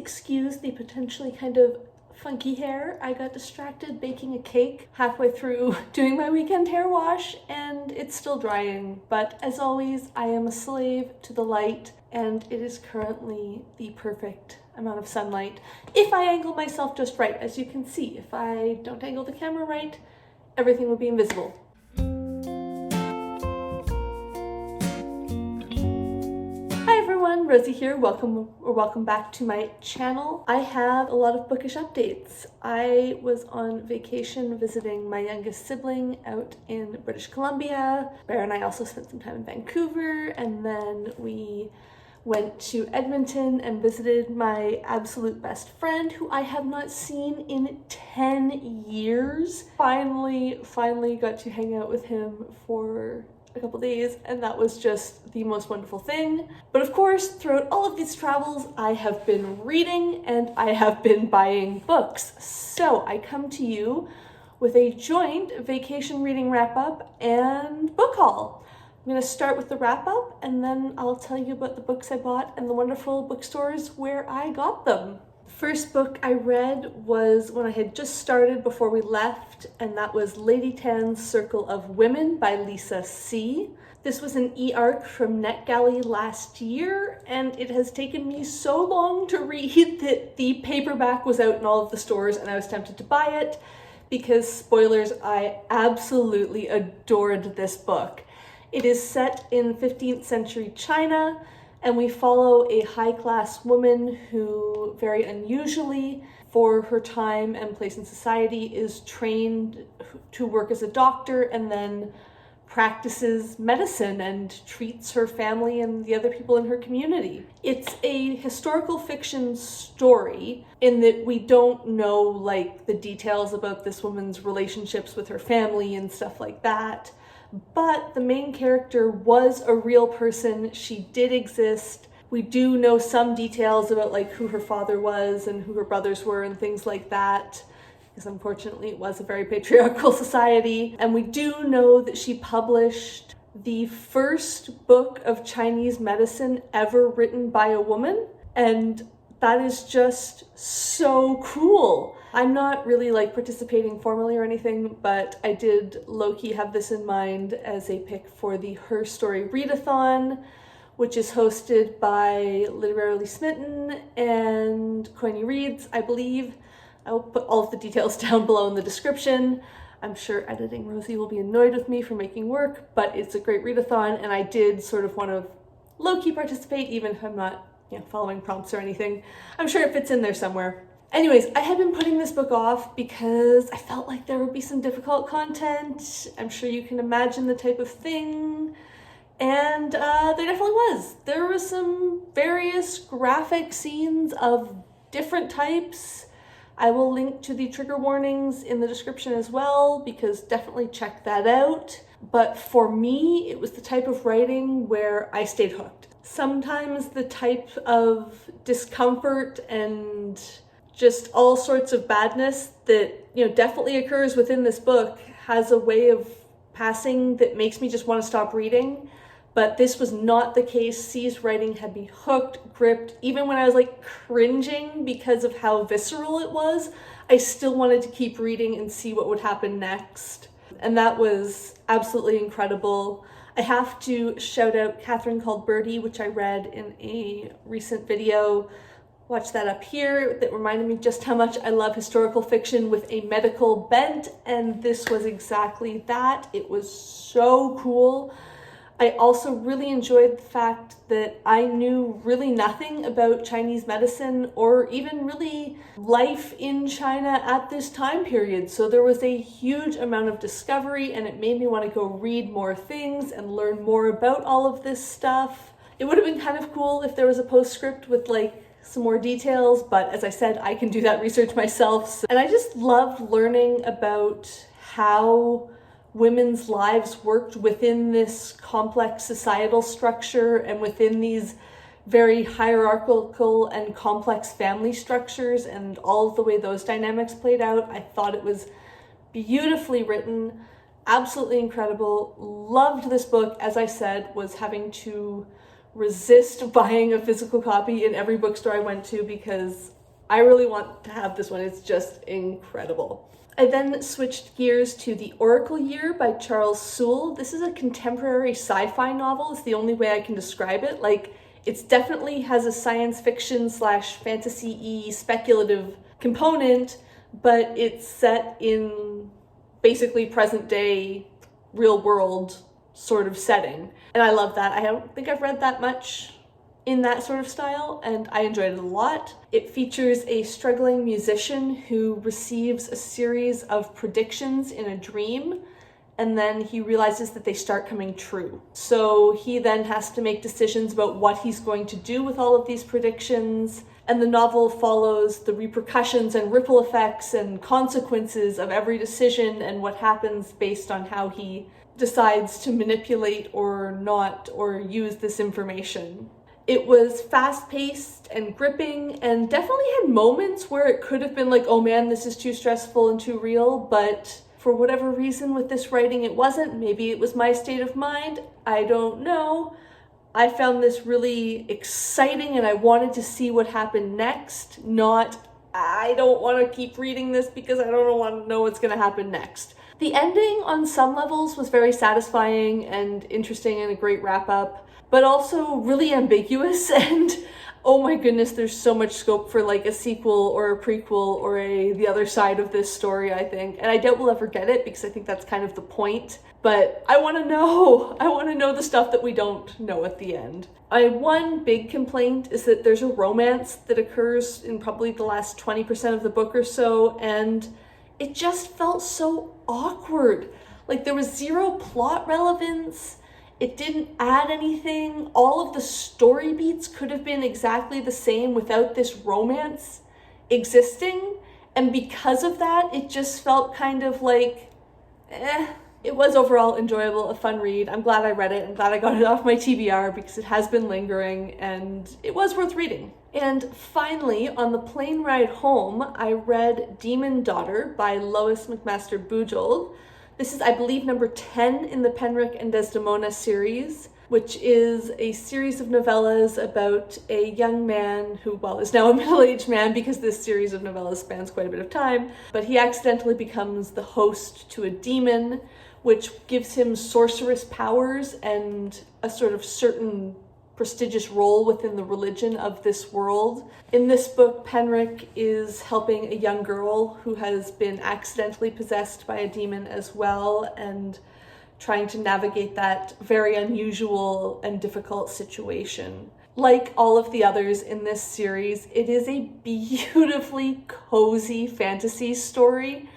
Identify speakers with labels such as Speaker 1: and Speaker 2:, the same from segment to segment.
Speaker 1: excuse the potentially kind of funky hair. I got distracted baking a cake halfway through doing my weekend hair wash, and it's still drying. But as always, I am a slave to the light, and it is currently the perfect amount of sunlight. If I angle myself just right, as you can see, if I don't angle the camera right, everything will be invisible. Rosie here, welcome back to my channel. I have a lot of bookish updates. I was on vacation visiting my youngest sibling out in British Columbia. Bear and I also spent some time in Vancouver, and then we went to Edmonton and visited my absolute best friend who I have not seen in 10 years. Finally got to hang out with him for a couple days, and that was just the most wonderful thing. But of course, throughout all of these travels, I have been reading and I have been buying books. So I come to you with a joint vacation reading wrap-up and book haul. I'm going to start with the wrap-up, and then I'll tell you about the books I bought and the wonderful bookstores where I got them. First book I read was when I had just started before we left, and that was Lady Tan's Circle of Women by Lisa C. This was an e-arc from NetGalley last year, and it has taken me so long to read that the paperback was out in all of the stores and I was tempted to buy it because, spoilers, I absolutely adored this book. It is set in 15th century China, and we follow a high-class woman who, very unusually for her time and place in society, is trained to work as a doctor and then practices medicine and treats her family and the other people in her community. It's a historical fiction story in that we don't know like the details about this woman's relationships with her family and stuff like that. But the main character was a real person. She did exist. We do know some details about like who her father was and who her brothers were and things like that, because unfortunately it was a very patriarchal society. And we do know that she published the first book of Chinese medicine ever written by a woman, and that is just so cool. I'm not really like participating formally or anything, but I did low-key have this in mind as a pick for the Her Story Readathon, which is hosted by Literarily Smitten and Coiny Reads, I believe. I will put all of the details down below in the description. I'm sure editing Rosie will be annoyed with me for making work, but it's a great readathon, and I did sort of want to low-key participate, even if I'm not, following prompts or anything. I'm sure it fits in there somewhere. Anyways, I had been putting this book off because I felt like there would be some difficult content. I'm sure you can imagine the type of thing. And there definitely was. There was some various graphic scenes of different types. I will link to the trigger warnings in the description as well, because definitely check that out. But for me, it was the type of writing where I stayed hooked. Sometimes the type of discomfort and just all sorts of badness that, definitely occurs within this book has a way of passing that makes me just want to stop reading. But this was not the case. C's writing had me hooked, gripped. Even when I was like cringing because of how visceral it was, I still wanted to keep reading and see what would happen next. And that was absolutely incredible. I have to shout out Catherine Called Birdie, which I read in a recent video. Watch that up here. That reminded me just how much I love historical fiction with a medical bent, and this was exactly that. It was so cool. I also really enjoyed the fact that I knew really nothing about Chinese medicine or even really life in China at this time period. So there was a huge amount of discovery, and it made me want to go read more things and learn more about all of this stuff. It would have been kind of cool if there was a postscript with like some more details, but as I said, I can do that research myself. And I just love learning about how women's lives worked within this complex societal structure and within these very hierarchical and complex family structures and all of the way those dynamics played out. I thought it was beautifully written, absolutely incredible. Loved this book. As I said, was having to resist buying a physical copy in every bookstore I went to because I really want to have this one. It's just incredible. I then switched gears to The Oracle Year by Charles Soule. This is a contemporary sci-fi novel. It's the only way I can describe it. Like, it definitely has a science fiction / fantasy-y speculative component, but it's set in basically present day, real world sort of setting. And I love that. I don't think I've read that much in that sort of style, and I enjoyed it a lot. It features a struggling musician who receives a series of predictions in a dream, and then he realizes that they start coming true. So he then has to make decisions about what he's going to do with all of these predictions, and the novel follows the repercussions and ripple effects and consequences of every decision and what happens based on how he decides to manipulate or not or use this information. It was fast-paced and gripping and definitely had moments where it could have been like, oh man, this is too stressful and too real, but for whatever reason with this writing it wasn't. Maybe it was my state of mind, I don't know. I found this really exciting and I wanted to see what happened next, not I don't want to keep reading this because I don't want to know what's going to happen next. The ending on some levels was very satisfying and interesting and a great wrap-up, but also really ambiguous, and oh my goodness, there's so much scope for like a sequel or a prequel or the other side of this story, I think. And I doubt we'll ever get it because I think that's kind of the point, but I want to know the stuff that we don't know at the end. One big complaint is that there's a romance that occurs in probably the last 20% of the book or so, and it just felt so awkward. Like there was zero plot relevance. It didn't add anything. All of the story beats could have been exactly the same without this romance existing. And because of that, it just felt kind of like, It was overall enjoyable, a fun read. I'm glad I read it. I'm glad I got it off my TBR because it has been lingering and it was worth reading. And finally, on the plane ride home, I read Demon Daughter by Lois McMaster Bujold. This is, I believe, number 10 in the Penric and Desdemona series, which is a series of novellas about a young man who, well, is now a middle-aged man because this series of novellas spans quite a bit of time, but he accidentally becomes the host to a demon, which gives him sorceress powers and a sort of certain prestigious role within the religion of this world. In this book, Penric is helping a young girl who has been accidentally possessed by a demon as well, and trying to navigate that very unusual and difficult situation. Like all of the others in this series, it is a beautifully cozy fantasy story.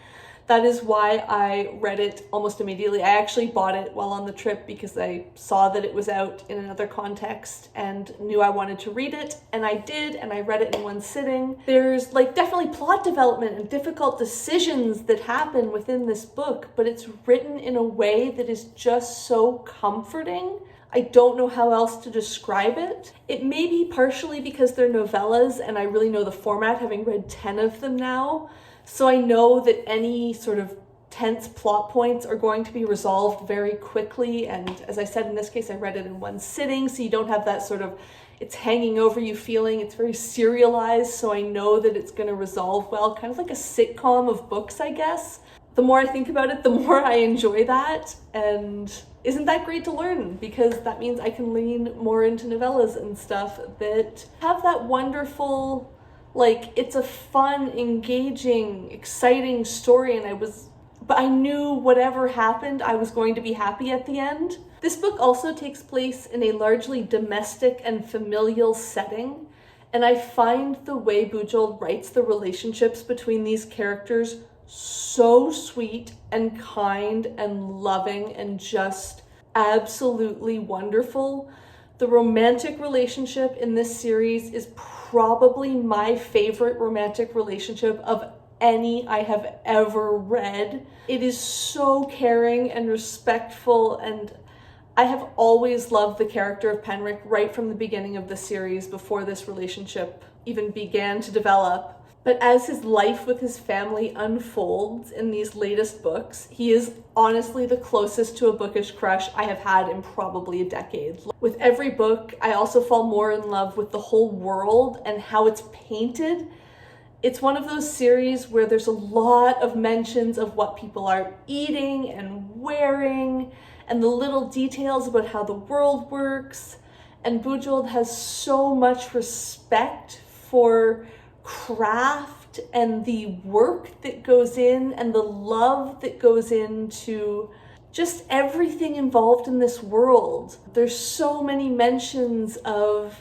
Speaker 1: That is why I read it almost immediately. I actually bought it while on the trip because I saw that it was out in another context and knew I wanted to read it, and I did, and I read it in one sitting. There's like definitely plot development and difficult decisions that happen within this book, but it's written in a way that is just so comforting. I don't know how else to describe it. It may be partially because they're novellas and I really know the format, having read 10 of them now. So I know that any sort of tense plot points are going to be resolved very quickly. And as I said, in this case, I read it in one sitting, so you don't have that sort of, it's hanging over you feeling. It's very serialized, so I know that it's going to resolve well, kind of like a sitcom of books, I guess. The more I think about it, the more I enjoy that. And isn't that great to learn? Because that means I can lean more into novellas and stuff that have that wonderful, like, it's a fun, engaging, exciting story, and but I knew whatever happened, I was going to be happy at the end. This book also takes place in a largely domestic and familial setting, and I find the way Bujold writes the relationships between these characters so sweet and kind and loving and just absolutely wonderful. The romantic relationship in this series is probably my favorite romantic relationship of any I have ever read. It is so caring and respectful, and I have always loved the character of Penric right from the beginning of the series, before this relationship even began to develop. But as his life with his family unfolds in these latest books, he is honestly the closest to a bookish crush I have had in probably a decade. With every book, I also fall more in love with the whole world and how it's painted. It's one of those series where there's a lot of mentions of what people are eating and wearing and the little details about how the world works. And Bujold has so much respect for craft and the work that goes in and the love that goes into just everything involved in this world. There's so many mentions of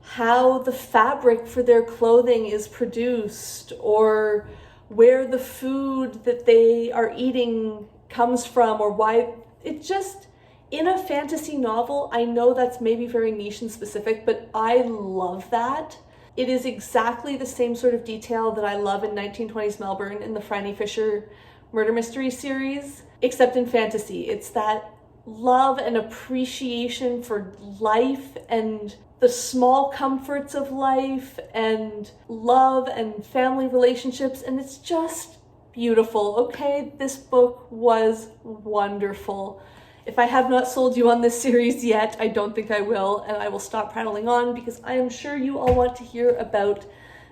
Speaker 1: how the fabric for their clothing is produced, or where the food that they are eating comes from, or why. It just, in a fantasy novel, I know that's maybe very niche and specific, but I love that. It is exactly the same sort of detail that I love in 1920s Melbourne in the Franny Fisher murder mystery series, except in fantasy. It's that love and appreciation for life and the small comforts of life and love and family relationships, and it's just beautiful. Okay, this book was wonderful. If I have not sold you on this series yet, I don't think I will, and I will stop prattling on because I am sure you all want to hear about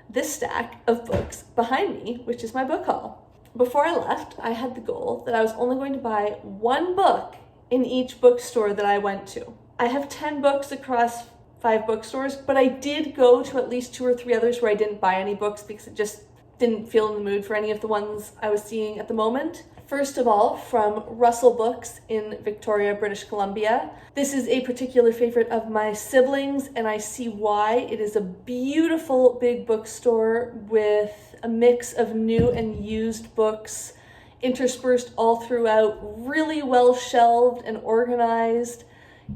Speaker 1: this stack of books behind me, which is my book haul. Before I left, I had the goal that I was only going to buy one book in each bookstore that I went to. I have 10 books across 5 bookstores, but I did go to at least 2 or 3 others where I didn't buy any books because it just didn't feel in the mood for any of the ones I was seeing at the moment. First of all, from Russell Books in Victoria, British Columbia. This is a particular favorite of my siblings, and I see why. It is a beautiful big bookstore with a mix of new and used books interspersed all throughout, really well shelved and organized.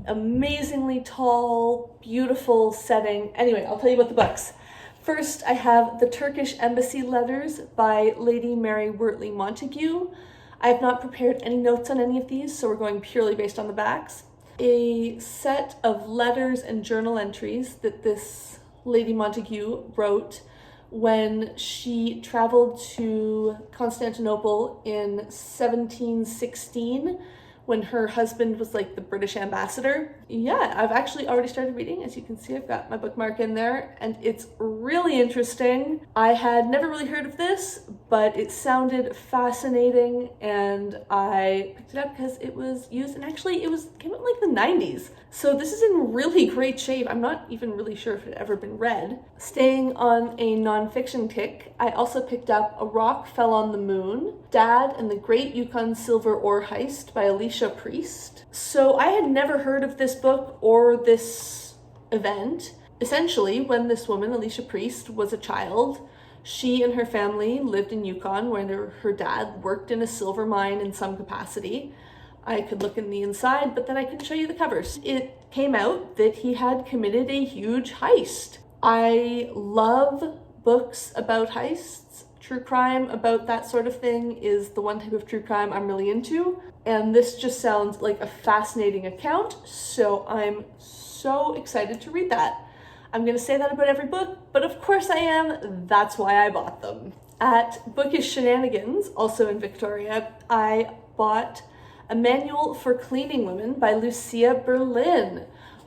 Speaker 1: Amazingly tall, beautiful setting. Anyway, I'll tell you about the books. First, I have The Turkish Embassy Letters by Lady Mary Wortley Montagu. I have not prepared any notes on any of these, so we're going purely based on the backs. A set of letters and journal entries that this Lady Montagu wrote when she traveled to Constantinople in 1716, when her husband was like the British ambassador. Yeah, I've actually already started reading. As you can see, I've got my bookmark in there, and it's really interesting. I had never really heard of this, but it sounded fascinating, and I picked it up because it was used, and actually came out in like the 90s. So this is in really great shape. I'm not even really sure if it had ever been read. Staying on a nonfiction kick, I also picked up A Rock Fell on the Moon, Dad and the Great Yukon Silver Ore Heist by Alicia Priest. So I had never heard of this book or this event. Essentially, when this woman, Alicia Priest, was a child, she and her family lived in Yukon where her dad worked in a silver mine in some capacity. I could look in the inside, but then I couldn't show you the covers. It came out that he had committed a huge heist. I love books about heists. True crime about that sort of thing is the one type of true crime I'm really into. And this just sounds like a fascinating account, so I'm so excited to read that. I'm going to say that about every book, but of course I am. That's why I bought them. At Bookish Shenanigans, also in Victoria, I bought A Manual for Cleaning Women by Lucia Berlin.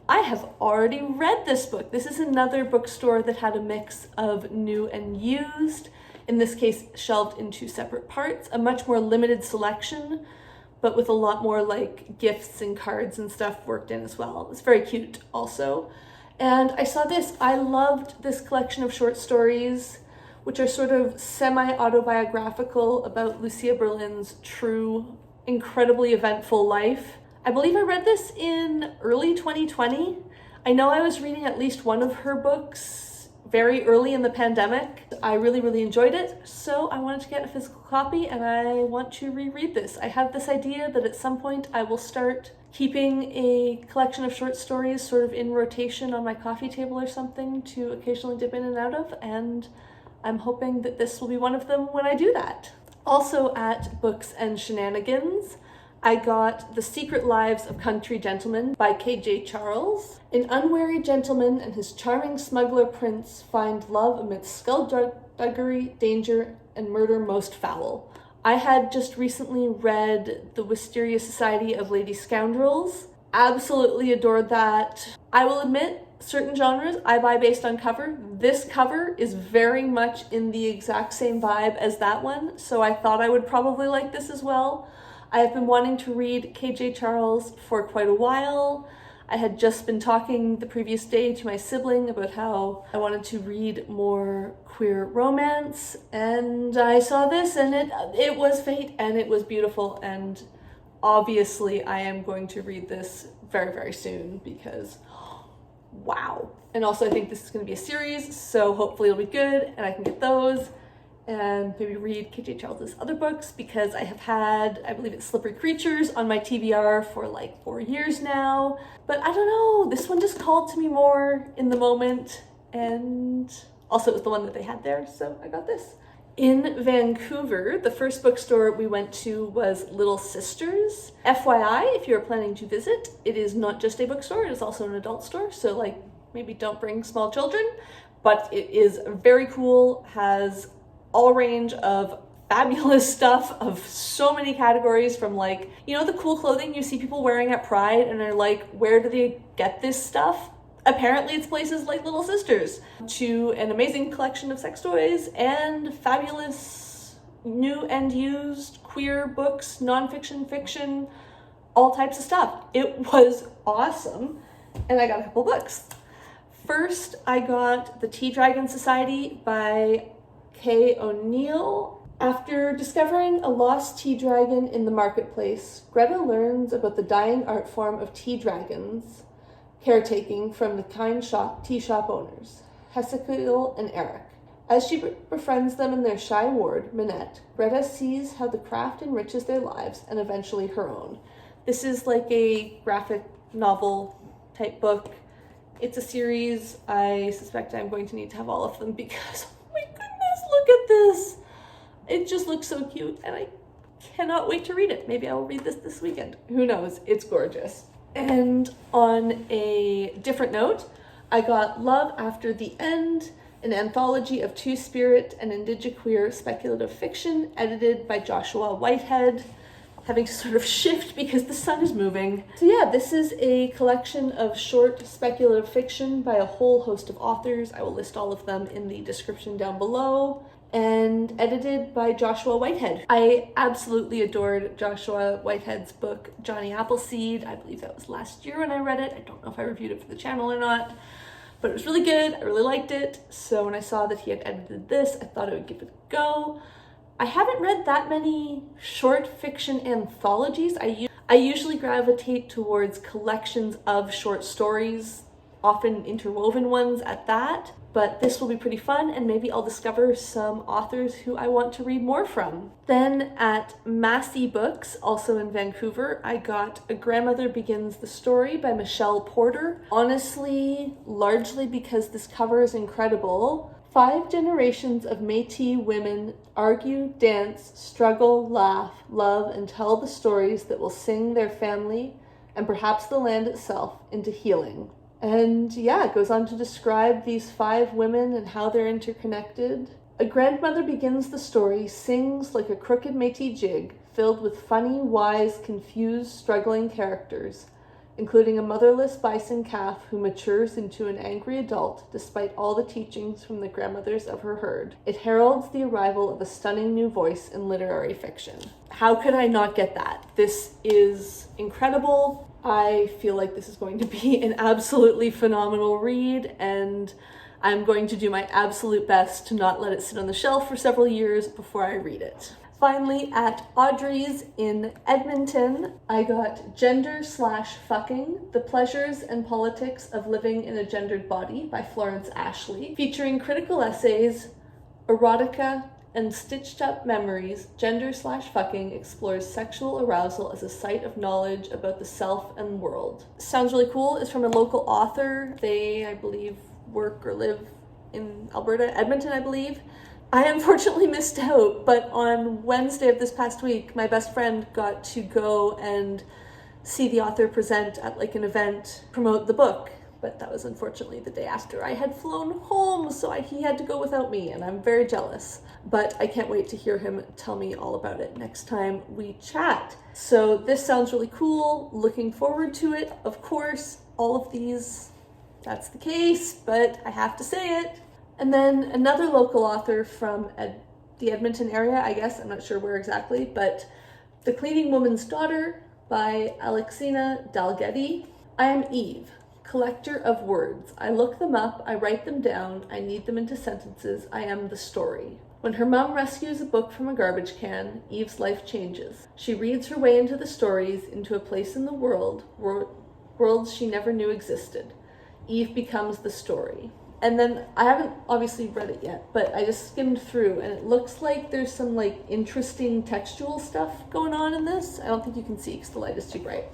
Speaker 1: I have already read this book. This is another bookstore that had a mix of new and used, in this case shelved in 2 separate parts, a much more limited selection, but with a lot more like gifts and cards and stuff worked in as well. It's very cute also. And I saw this. I loved this collection of short stories, which are sort of semi-autobiographical about Lucia Berlin's true, incredibly eventful life. I believe I read this in early 2020. I know I was reading at least one of her books very early in the pandemic. I really, really enjoyed it, so I wanted to get a physical copy and I want to reread this. I have this idea that at some point I will start keeping a collection of short stories sort of in rotation on my coffee table or something to occasionally dip in and out of, and I'm hoping that this will be one of them when I do that. Also at Books and Shenanigans, I got The Secret Lives of Country Gentlemen by K.J. Charles. An unwary gentleman and his charming smuggler prince find love amidst skullduggery, danger, and murder most foul. I had just recently read The Wisteria Society of Lady Scoundrels. Absolutely adored that. I will admit, certain genres I buy based on cover. This cover is very much in the exact same vibe as that one, so I thought I would probably like this as well. I have been wanting to read KJ Charles for quite a while. I had just been talking the previous day to my sibling about how I wanted to read more queer romance, and I saw this and it was fate, and it was beautiful, and obviously I am going to read this very, very soon because wow. And also I think this is going to be a series, so hopefully it'll be good and I can get those and maybe read KJ Charles's other books, because I have had, I believe it's Slippery Creatures on my TBR for like 4 years now. But I don't know, this one just called to me more in the moment, and also it was the one that they had there, so I got this. In Vancouver, the first bookstore we went to was Little Sisters. FYI, if you're planning to visit, it is not just a bookstore, it is also an adult store, so like maybe don't bring small children, but it is very cool, has all range of fabulous stuff of so many categories, from like, you know, the cool clothing you see people wearing at Pride and they're like, where do they get this stuff? Apparently it's places like Little Sisters, to an amazing collection of sex toys and fabulous new and used queer books, nonfiction, fiction, all types of stuff. It was awesome, and I got a couple books. First, I got The Tea Dragon Society by Kay O'Neill. After discovering a lost tea dragon in the marketplace, Greta learns about the dying art form of tea dragons caretaking from the kind tea shop owners, Hesekiel and Eric. As she befriends them in their shy ward, Minette, Greta sees how the craft enriches their lives and eventually her own. This is like a graphic novel type book. It's a series. I suspect I'm going to need to have all of them because, oh my goodness, look at this. It just looks so cute and I cannot wait to read it. Maybe I will read this weekend. Who knows? It's gorgeous. And on a different note, I got Love After the End, an anthology of two-spirit and indigiqueer speculative fiction edited by Joshua Whitehead. Having to sort of shift because the sun is moving. So yeah, this is a collection of short speculative fiction by a whole host of authors. I will list all of them in the description down below. And edited by Joshua Whitehead. I absolutely adored Joshua Whitehead's book, Johnny Appleseed. I believe that was last year when I read it. I don't know if I reviewed it for the channel or not, but it was really good. I really liked it. So when I saw that he had edited this, I thought I would give it a go. I haven't read that many short fiction anthologies. I usually gravitate towards collections of short stories, often interwoven ones at that. But this will be pretty fun, and maybe I'll discover some authors who I want to read more from. Then at Massey Books, also in Vancouver, I got A Grandmother Begins the Story by Michelle Porter. Honestly, largely because this cover is incredible. 5 generations of Métis women argue, dance, struggle, laugh, love, and tell the stories that will sing their family, and perhaps the land itself, into healing. And yeah, it goes on to describe these 5 women and how they're interconnected. A grandmother begins the story, sings like a crooked Métis jig, filled with funny, wise, confused, struggling characters, including a motherless bison calf who matures into an angry adult despite all the teachings from the grandmothers of her herd. It heralds the arrival of a stunning new voice in literary fiction. How could I not get that? This is incredible. I feel like this is going to be an absolutely phenomenal read, and I'm going to do my absolute best to not let it sit on the shelf for several years before I read it. Finally, at Audrey's in Edmonton, I got Gender/Fucking, The Pleasures and Politics of Living in a Gendered Body by Florence Ashley, featuring critical essays, erotica, and stitched up memories. Gender/Fucking explores sexual arousal as a site of knowledge about the self and world. Sounds really cool. It's from a local author. They, I believe, work or live in Alberta, Edmonton, I believe. I unfortunately missed out, but on Wednesday of this past week, my best friend got to go and see the author present at like an event, promote the book. But that was unfortunately the day after I had flown home, so he had to go without me, and I'm very jealous. But I can't wait to hear him tell me all about it next time we chat. So this sounds really cool. Looking forward to it. Of course, all of these that's the case, but I have to say it. And then another local author from the Edmonton area, I guess, I'm not sure where exactly, but The Cleaning Woman's Daughter by Alexina Dalgety. I am Eve, collector of words. I look them up, I write them down, I knead them into sentences, I am the story. When her mom rescues a book from a garbage can, Eve's life changes. She reads her way into the stories, into a place in the world, worlds she never knew existed. Eve becomes the story. And then, I haven't obviously read it yet, but I just skimmed through, and it looks like there's some like interesting textual stuff going on in this. I don't think you can see because the light is too bright.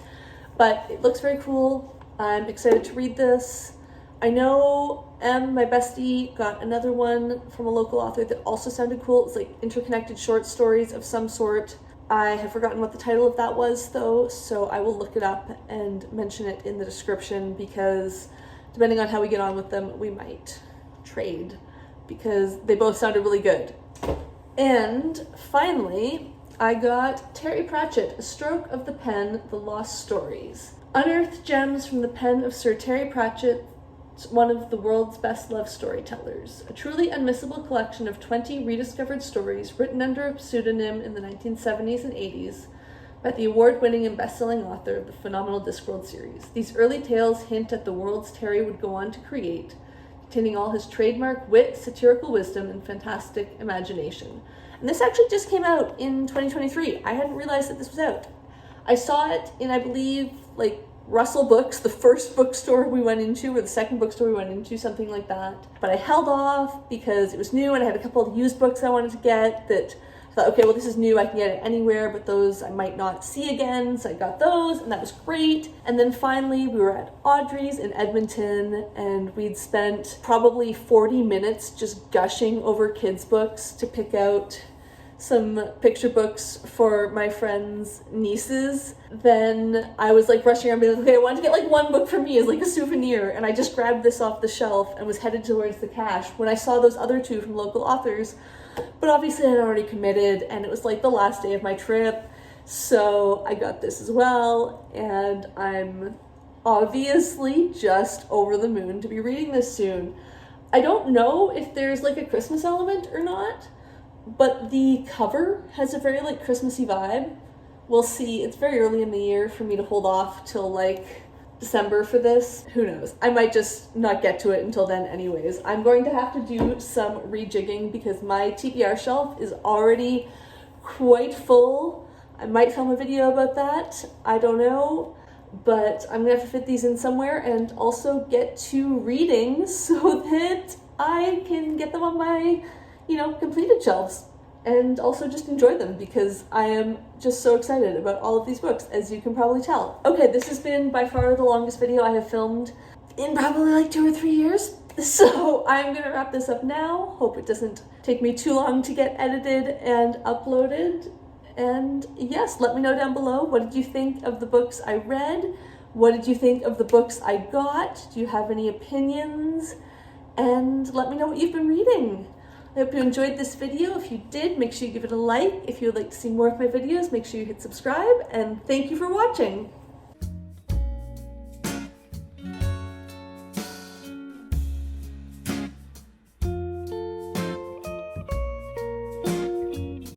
Speaker 1: But it looks very cool. I'm excited to read this. I know my bestie, got another one from a local author that also sounded cool. It's like interconnected short stories of some sort. I have forgotten what the title of that was though, so I will look it up and mention it in the description, because depending on how we get on with them, we might trade, because they both sounded really good. And finally, I got Terry Pratchett, A Stroke of the Pen, The Lost Stories. Unearthed gems from the pen of Sir Terry Pratchett, one of the world's best love storytellers. A truly unmissable collection of 20 rediscovered stories written under a pseudonym in the 1970s and 80s by the award-winning and best-selling author of the phenomenal Discworld series. These early tales hint at the worlds Terry would go on to create, containing all his trademark wit, satirical wisdom, and fantastic imagination. And this actually just came out in 2023. I hadn't realized that this was out. I saw it in, I believe, like Russell Books, the first bookstore we went into, or the second bookstore we went into, something like that. But I held off because it was new, and I had a couple of used books I wanted to get that I thought, okay, well, this is new, I can get it anywhere, but those I might not see again, so I got those, and that was great. And then finally, we were at Audrey's in Edmonton, and we'd spent probably 40 minutes just gushing over kids' books to pick out some picture books for my friend's nieces. Then I was like rushing around being like, okay, I wanted to get like one book for me as like a souvenir, and I just grabbed this off the shelf and was headed towards the cash when I saw those other two from local authors. But obviously I had already committed, and it was like the last day of my trip, so I got this as well, and I'm obviously just over the moon to be reading this soon. I don't know if there's like a Christmas element or not, but the cover has a very like Christmassy vibe. We'll see. It's very early in the year for me to hold off till like December for this. Who knows? I might just not get to it until then anyways. I'm going to have to do some rejigging because my TBR shelf is already quite full. I might film a video about that. I don't know. But I'm going to have to fit these in somewhere and also get to reading so that I can get them on my completed shelves and also just enjoy them, because I am just so excited about all of these books, as you can probably tell. Okay, this has been by far the longest video I have filmed in probably like 2 or 3 years. So I'm gonna wrap this up now. Hope it doesn't take me too long to get edited and uploaded. And yes, let me know down below, what did you think of the books I read? What did you think of the books I got? Do you have any opinions? And let me know what you've been reading. I hope you enjoyed this video. If you did, make sure you give it a like. If you would like to see more of my videos, make sure you hit subscribe, and thank you for watching.